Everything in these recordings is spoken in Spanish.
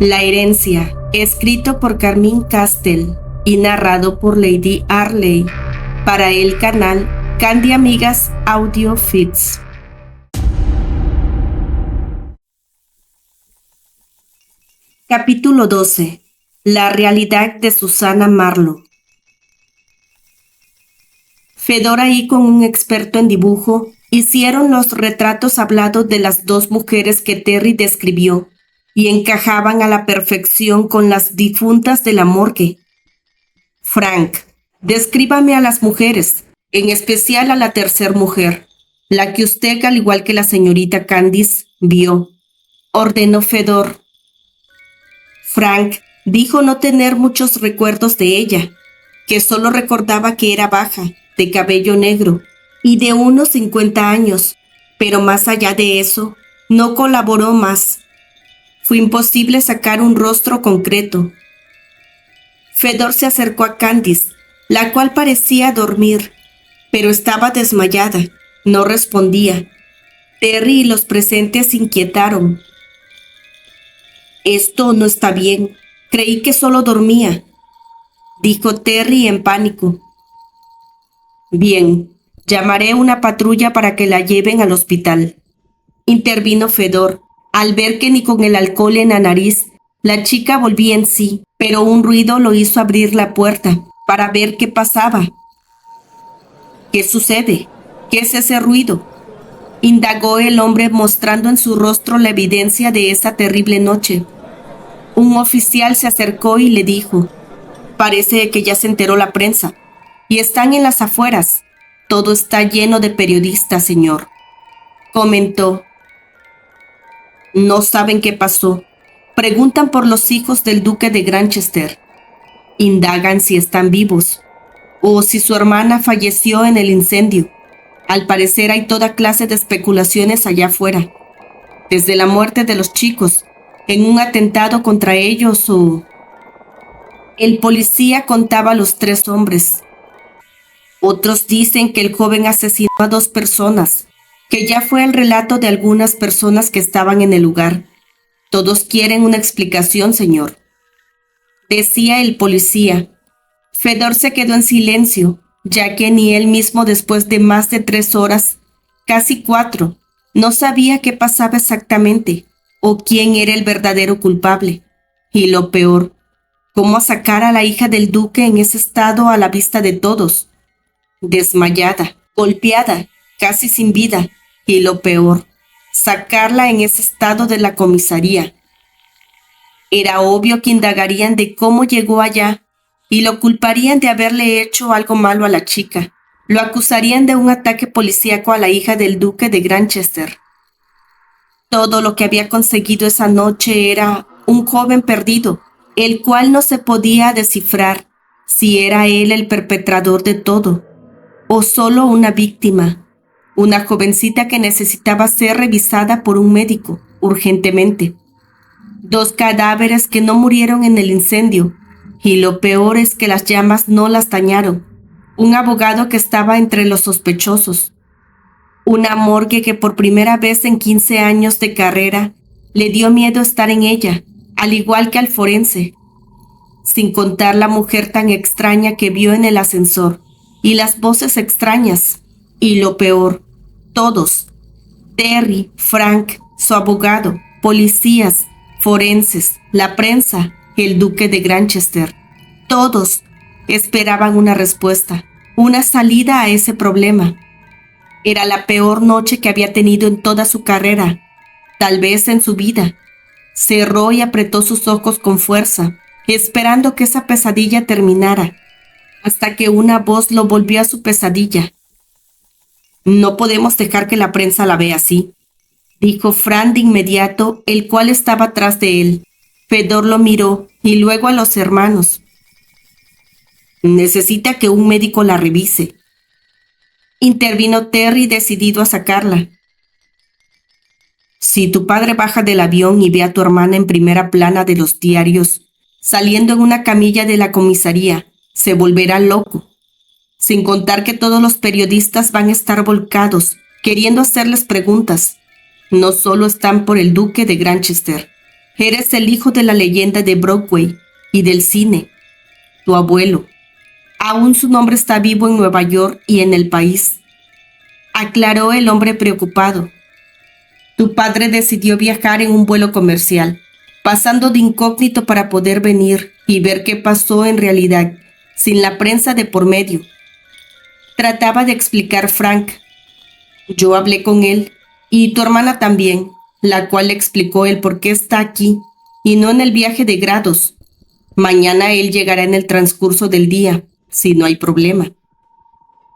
La herencia, escrito por Carmine Castell y narrado por Lady Arley, para el canal Candy Amigas Audio Feeds. Capítulo 12. La realidad de Susana Marlowe. Fedora y con un experto en dibujo hicieron los retratos hablados de las dos mujeres que Terry describió y encajaban a la perfección con las difuntas de la morgue. Frank, descríbame a las mujeres, en especial a la tercer mujer, la que usted, al igual que la señorita Candice, vio, ordenó Fedor. Frank dijo no tener muchos recuerdos de ella, que solo recordaba que era baja, de cabello negro y de unos 50 años, pero más allá de eso, no colaboró más. Fue imposible sacar un rostro concreto. Fedor se acercó a Candice, la cual parecía dormir, pero estaba desmayada, no respondía. Terry y los presentes se inquietaron. Esto no está bien, creí que solo dormía, dijo Terry en pánico. Bien, llamaré una patrulla para que la lleven al hospital, intervino Fedor, al ver que ni con el alcohol en la nariz la chica volvía en sí, pero un ruido lo hizo abrir la puerta para ver qué pasaba. ¿Qué sucede? ¿Qué es ese ruido?, indagó el hombre mostrando en su rostro la evidencia de esa terrible noche. Un oficial se acercó y le dijo: parece que ya se enteró la prensa y están en las afueras. Todo está lleno de periodistas, señor, comentó. No saben qué pasó. Preguntan por los hijos del duque de Granchester. Indagan si están vivos o si su hermana falleció en el incendio. Al parecer hay toda clase de especulaciones allá afuera, desde la muerte de los chicos en un atentado contra ellos o... El policía contaba a los 3 hombres. Otros dicen que el joven asesinó a 2 personas, que ya fue el relato de algunas personas que estaban en el lugar. Todos quieren una explicación, señor, decía el policía. Fedor se quedó en silencio, ya que ni él mismo, después de más de 3 horas, casi 4, no sabía qué pasaba exactamente o quién era el verdadero culpable. Y lo peor, cómo sacar a la hija del duque en ese estado a la vista de todos, desmayada, golpeada, casi sin vida, y lo peor, sacarla en ese estado de la comisaría. Era obvio que indagarían de cómo llegó allá y lo culparían de haberle hecho algo malo a la chica. Lo acusarían de un ataque policíaco a la hija del duque de Granchester. Todo lo que había conseguido esa noche era un joven perdido, el cual no se podía descifrar si era él el perpetrador de todo o solo una víctima, una jovencita que necesitaba ser revisada por un médico urgentemente. 2 cadáveres que no murieron en el incendio, y lo peor es que las llamas no las dañaron. Un abogado que estaba entre los sospechosos. Una morgue que por primera vez en 15 años de carrera le dio miedo estar en ella, al igual que al forense. Sin contar la mujer tan extraña que vio en el ascensor, y las voces extrañas, y lo peor, todos, Terry, Frank, su abogado, policías, forenses, la prensa, el duque de Granchester, todos esperaban una respuesta, una salida a ese problema. Era la peor noche que había tenido en toda su carrera, tal vez en su vida. Cerró y apretó sus ojos con fuerza, esperando que esa pesadilla terminara, hasta que una voz lo volvió a su pesadilla. No podemos dejar que la prensa la vea así, dijo Fran de inmediato, el cual estaba atrás de él. Fedor lo miró y luego a los hermanos. Necesita que un médico la revise, intervino Terry, decidido a sacarla. Si tu padre baja del avión y ve a tu hermana en primera plana de los diarios, saliendo en una camilla de la comisaría, se volverá loco. Sin contar que todos los periodistas van a estar volcados, queriendo hacerles preguntas. No solo están por el duque de Granchester, Eres el hijo de la leyenda de Broadway y del cine, tu abuelo. Aún su nombre está vivo en Nueva York y en el país, aclaró el hombre preocupado. Tu padre decidió viajar en un vuelo comercial, pasando de incógnito para poder venir y ver qué pasó en realidad, sin la prensa de por medio. Trataba de explicar Frank. Yo hablé con él, y tu hermana también, la cual le explicó el por qué está aquí, y no en el viaje de grados. Mañana él llegará en el transcurso del día, si no hay problema.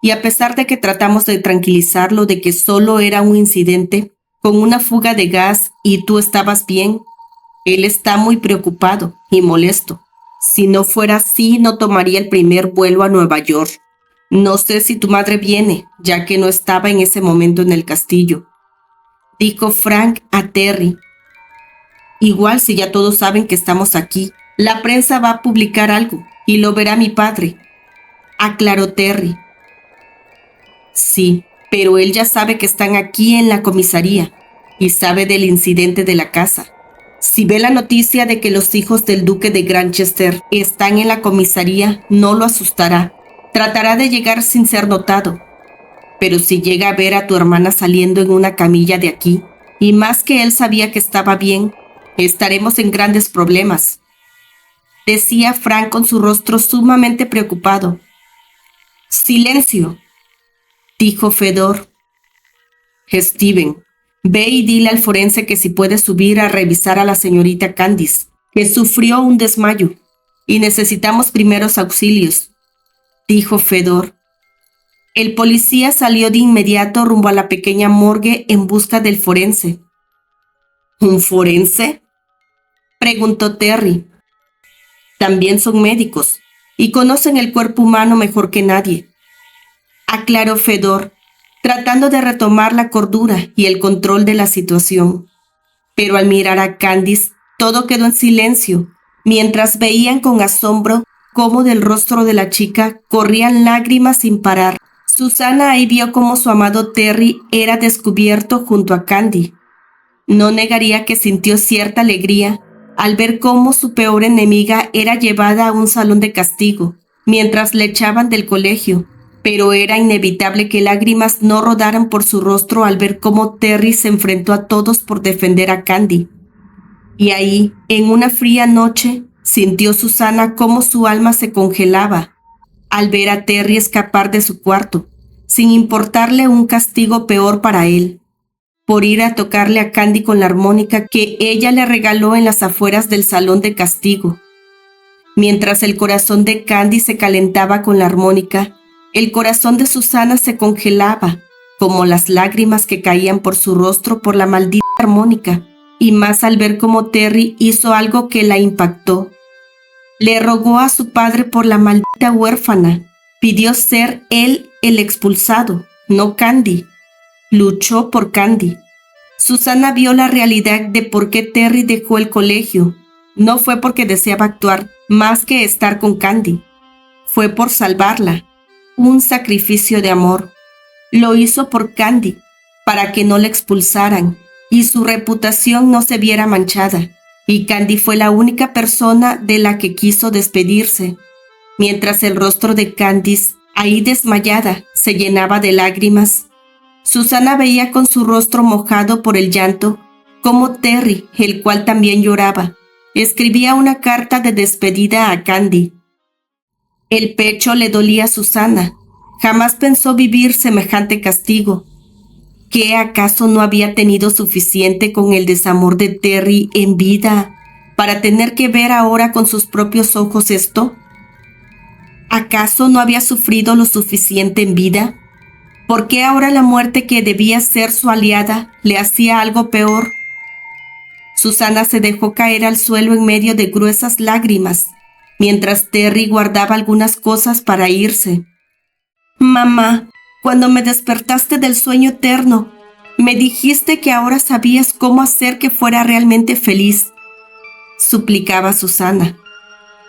Y a pesar de que tratamos de tranquilizarlo de que solo era un incidente, con una fuga de gas y tú estabas bien, él está muy preocupado y molesto. Si no fuera así, no tomaría el primer vuelo a Nueva York. No sé si tu madre viene, ya que no estaba en ese momento en el castillo, dijo Frank a Terry. Igual si ya todos saben que estamos aquí, la prensa va a publicar algo y lo verá mi padre, aclaró Terry. Sí, pero él ya sabe que están aquí en la comisaría y sabe del incidente de la casa. Si ve la noticia de que los hijos del duque de Granchester están en la comisaría, no lo asustará. Tratará de llegar sin ser notado. Pero si llega a ver a tu hermana saliendo en una camilla de aquí, y más que él sabía que estaba bien, estaremos en grandes problemas, decía Frank con su rostro sumamente preocupado. Silencio, dijo Fedor. Steven, ve y dile al forense que si puede subir a revisar a la señorita Candice, que sufrió un desmayo, y necesitamos primeros auxilios, dijo Fedor. El policía salió de inmediato rumbo a la pequeña morgue en busca del forense. ¿Un forense?, preguntó Terry. También son médicos y conocen el cuerpo humano mejor que nadie, aclaró Fedor, tratando de retomar la cordura y el control de la situación. Pero al mirar a Candice, todo quedó en silencio, mientras veían con asombro cómo del rostro de la chica corrían lágrimas sin parar. Susana ahí vio cómo su amado Terry era descubierto junto a Candy. No negaría que sintió cierta alegría al ver cómo su peor enemiga era llevada a un salón de castigo, mientras le echaban del colegio, pero era inevitable que lágrimas no rodaran por su rostro al ver cómo Terry se enfrentó a todos por defender a Candy. Y ahí, en una fría noche, sintió Susana cómo su alma se congelaba al ver a Terry escapar de su cuarto, sin importarle un castigo peor para él, por ir a tocarle a Candy con la armónica que ella le regaló en las afueras del salón de castigo. Mientras el corazón de Candy se calentaba con la armónica, el corazón de Susana se congelaba, como las lágrimas que caían por su rostro por la maldita armónica, y más al ver cómo Terry hizo algo que la impactó. Le rogó a su padre por la maldita huérfana. Pidió ser él el expulsado, no Candy. Luchó por Candy. Susana vio la realidad de por qué Terry dejó el colegio. No fue porque deseaba actuar más que estar con Candy. Fue por salvarla. Un sacrificio de amor. Lo hizo por Candy, para que no la expulsaran y su reputación no se viera manchada. Y Candy fue la única persona de la que quiso despedirse, mientras el rostro de Candice, ahí desmayada, se llenaba de lágrimas. Susana veía con su rostro mojado por el llanto cómo Terry, el cual también lloraba, escribía una carta de despedida a Candy. El pecho le dolía a Susana. Jamás pensó vivir semejante castigo. ¿Qué acaso no había tenido suficiente con el desamor de Terry en vida para tener que ver ahora con sus propios ojos esto? ¿Acaso no había sufrido lo suficiente en vida? ¿Por qué ahora la muerte que debía ser su aliada le hacía algo peor? Susana se dejó caer al suelo en medio de gruesas lágrimas, mientras Terry guardaba algunas cosas para irse. Mamá, cuando me despertaste del sueño eterno, me dijiste que ahora sabías cómo hacer que fuera realmente feliz, suplicaba Susana.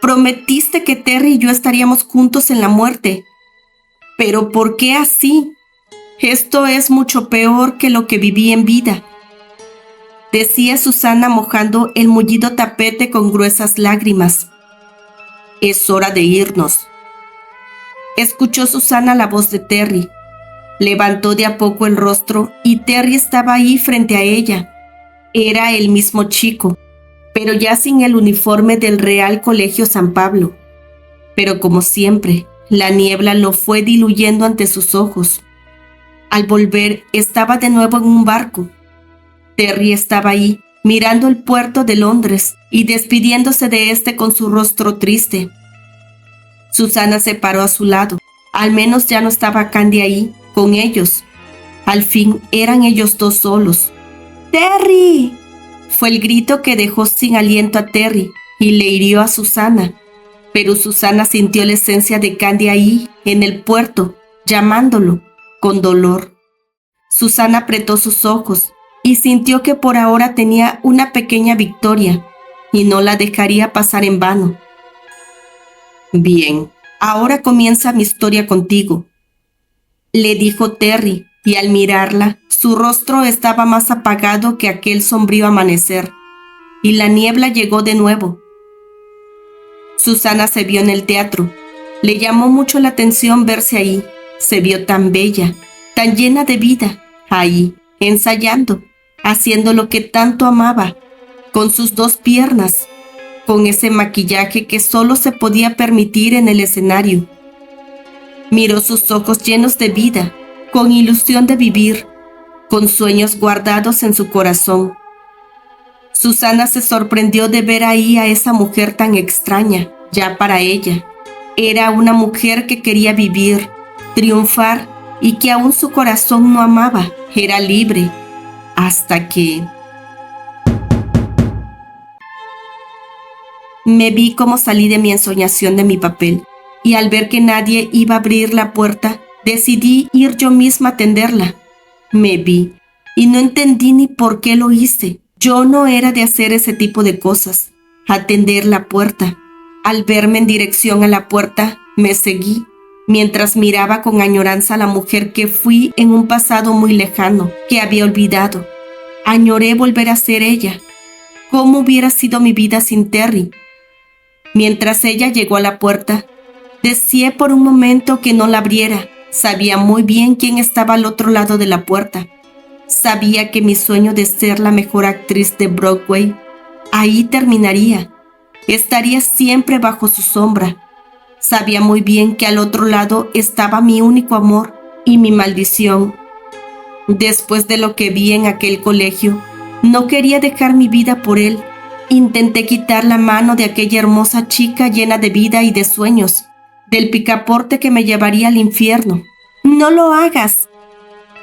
Prometiste que Terry y yo estaríamos juntos en la muerte. ¿Pero por qué así? Esto es mucho peor que lo que viví en vida. decía Susana mojando el mullido tapete con gruesas lágrimas. Es hora de irnos. Escuchó Susana la voz de Terry. Levantó de a poco el rostro y Terry estaba ahí frente a ella. Era el mismo chico, pero ya sin el uniforme del Real Colegio San Pablo. Pero como siempre, la niebla lo fue diluyendo ante sus ojos. Al volver, estaba de nuevo en un barco. Terry estaba ahí, mirando el puerto de Londres y despidiéndose de este con su rostro triste. Susana se paró a su lado. Al menos ya no estaba Candy ahí, con ellos. Al fin eran ellos dos solos. ¡Terry! Fue el grito que dejó sin aliento a Terry y le hirió a Susana. Pero Susana sintió la esencia de Candy ahí, en el puerto, llamándolo, con dolor. Susana apretó sus ojos y sintió que por ahora tenía una pequeña victoria y no la dejaría pasar en vano. Bien, ahora comienza mi historia contigo, le dijo Terry, y al mirarla, su rostro estaba más apagado que aquel sombrío amanecer, y la niebla llegó de nuevo. Susana se vio en el teatro. Le llamó mucho la atención verse ahí. Se vio tan bella, tan llena de vida, ahí, ensayando, haciendo lo que tanto amaba, con sus dos piernas, con ese maquillaje que solo se podía permitir en el escenario. Miró sus ojos llenos de vida, con ilusión de vivir, con sueños guardados en su corazón. Susana se sorprendió de ver ahí a esa mujer tan extraña, ya para ella. Era una mujer que quería vivir, triunfar y que aún su corazón no amaba, era libre, hasta que... Me vi como salí de mi ensoñación de mi papel, y al ver que nadie iba a abrir la puerta, decidí ir yo misma a atenderla. Me vi, y no entendí ni por qué lo hice. Yo no era de hacer ese tipo de cosas. Atender la puerta. Al verme en dirección a la puerta, me seguí, mientras miraba con añoranza a la mujer que fui en un pasado muy lejano, que había olvidado. Añoré volver a ser ella. ¿Cómo hubiera sido mi vida sin Terry? Mientras ella llegó a la puerta, deseé por un momento que no la abriera. Sabía muy bien quién estaba al otro lado de la puerta. Sabía que mi sueño de ser la mejor actriz de Broadway ahí terminaría. Estaría siempre bajo su sombra. Sabía muy bien que al otro lado estaba mi único amor y mi maldición. Después de lo que vi en aquel colegio, no quería dejar mi vida por él. Intenté quitar la mano de aquella hermosa chica llena de vida y de sueños, del picaporte que me llevaría al infierno. «No lo hagas»,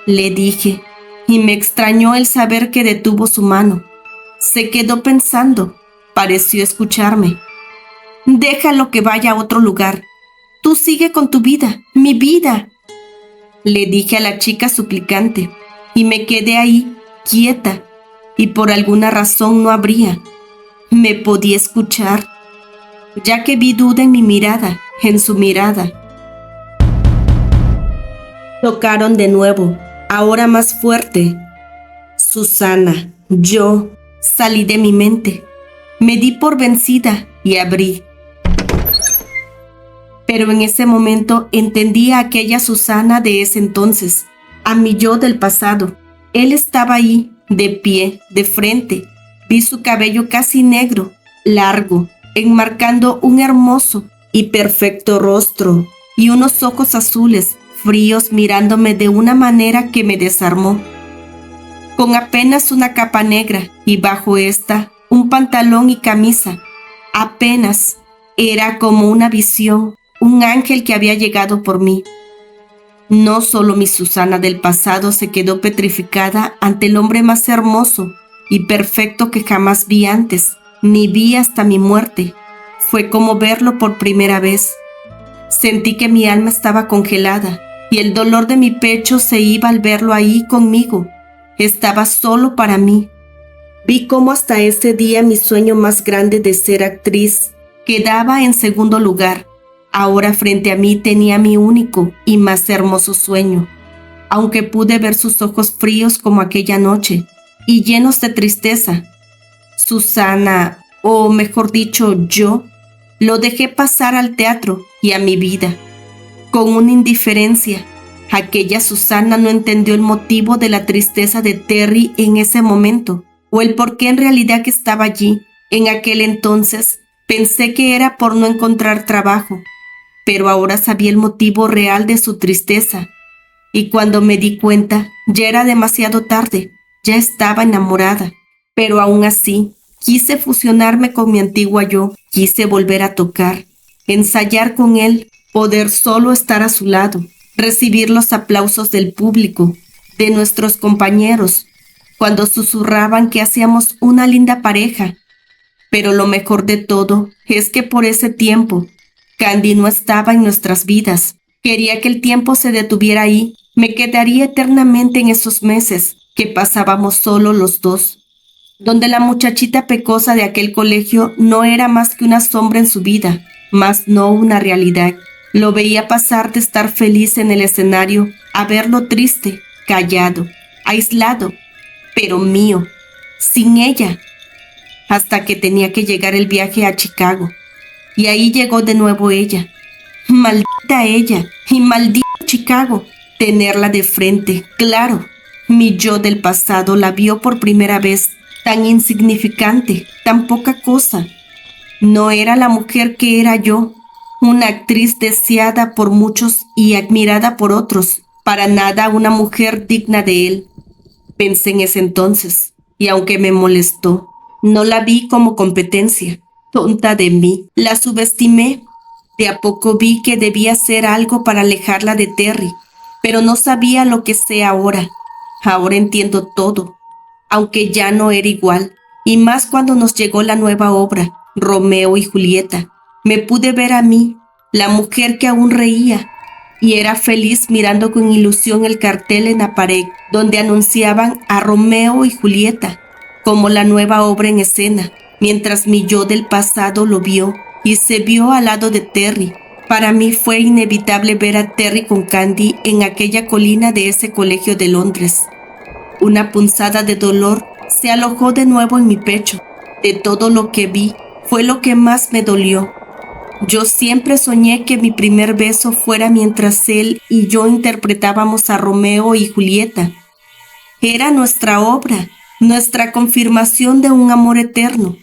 le dije, y me extrañó el saber que detuvo su mano. Se quedó pensando, pareció escucharme. «Déjalo que vaya a otro lugar. Tú sigue con tu vida, mi vida», le dije a la chica suplicante, y me quedé ahí, quieta, y por alguna razón no abría. Me podía escuchar, ya que vi duda en mi mirada, en su mirada. Tocaron de nuevo, ahora más fuerte. Susana, yo, salí de mi mente. Me di por vencida y abrí. Pero en ese momento entendí a aquella Susana de ese entonces, a mi yo del pasado. Él estaba ahí, de pie, de frente. Vi su cabello casi negro, largo, enmarcando un hermoso y perfecto rostro y unos ojos azules, fríos, mirándome de una manera que me desarmó. Con apenas una capa negra y bajo esta un pantalón y camisa. Apenas era como una visión, un ángel que había llegado por mí. No solo mi Susana del pasado se quedó petrificada ante el hombre más hermoso y perfecto que jamás vi antes, ni vi hasta mi muerte. Fue como verlo por primera vez. Sentí que mi alma estaba congelada y el dolor de mi pecho se iba al verlo ahí conmigo. Estaba solo para mí. Vi cómo hasta ese día mi sueño más grande de ser actriz quedaba en segundo lugar. Ahora frente a mí tenía mi único y más hermoso sueño. Aunque pude ver sus ojos fríos como aquella noche, y llenos de tristeza. Susana, o mejor dicho, yo, lo dejé pasar al teatro y a mi vida, con una indiferencia. Aquella Susana no entendió el motivo de la tristeza de Terry en ese momento, o el por qué en realidad que estaba allí. En aquel entonces pensé que era por no encontrar trabajo, pero ahora sabía el motivo real de su tristeza. Y cuando me di cuenta, ya era demasiado tarde, ya estaba enamorada. Pero aún así, quise fusionarme con mi antigua yo, quise volver a tocar, ensayar con él, poder solo estar a su lado, recibir los aplausos del público, de nuestros compañeros, cuando susurraban que hacíamos una linda pareja. Pero lo mejor de todo es que por ese tiempo, Candy no estaba en nuestras vidas. Quería que el tiempo se detuviera ahí. Me quedaría eternamente en esos meses que pasábamos solo los dos, donde la muchachita pecosa de aquel colegio no era más que una sombra en su vida, más no una realidad. Lo veía pasar de estar feliz en el escenario a verlo triste, callado, aislado, pero mío, sin ella, hasta que tenía que llegar el viaje a Chicago. Y ahí llegó de nuevo ella. Maldita ella y maldito Chicago. Tenerla de frente, claro. Mi yo del pasado la vio por primera vez, tan insignificante, tan poca cosa. No era la mujer que era yo, una actriz deseada por muchos y admirada por otros, para nada una mujer digna de él. Pensé en ese entonces, y aunque me molestó, no la vi como competencia. Tonta de mí, la subestimé. De a poco vi que debía hacer algo para alejarla de Terry, pero no sabía lo que sé ahora. Ahora entiendo todo, aunque ya no era igual, y más cuando nos llegó la nueva obra, Romeo y Julieta. Me pude ver a mí, la mujer que aún reía, y era feliz mirando con ilusión el cartel en la pared, donde anunciaban a Romeo y Julieta como la nueva obra en escena, mientras mi yo del pasado lo vio y se vio al lado de Terry. Para mí fue inevitable ver a Terry con Candy en aquella colina de ese colegio de Londres. Una punzada de dolor se alojó de nuevo en mi pecho. De todo lo que vi, fue lo que más me dolió. Yo siempre soñé que mi primer beso fuera mientras él y yo interpretábamos a Romeo y Julieta. Era nuestra obra, nuestra confirmación de un amor eterno.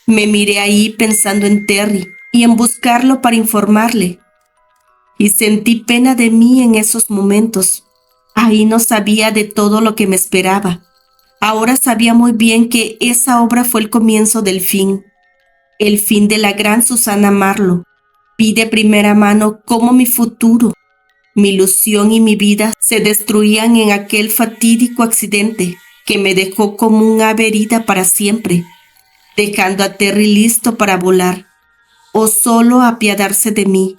Me miré ahí pensando en Terry y en buscarlo para informarle. Y sentí pena de mí en esos momentos. Ahí no sabía de todo lo que me esperaba. Ahora sabía muy bien que esa obra fue el comienzo del fin. El fin de la gran Susana Marlowe. Vi de primera mano cómo mi futuro, mi ilusión y mi vida se destruían en aquel fatídico accidente que me dejó como un ave herida para siempre, dejando a Terry listo para volar o solo apiadarse de mí.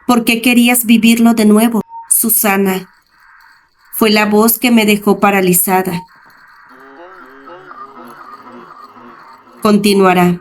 ¿Por qué querías vivirlo de nuevo, Susana? Fue la voz que me dejó paralizada. Continuará.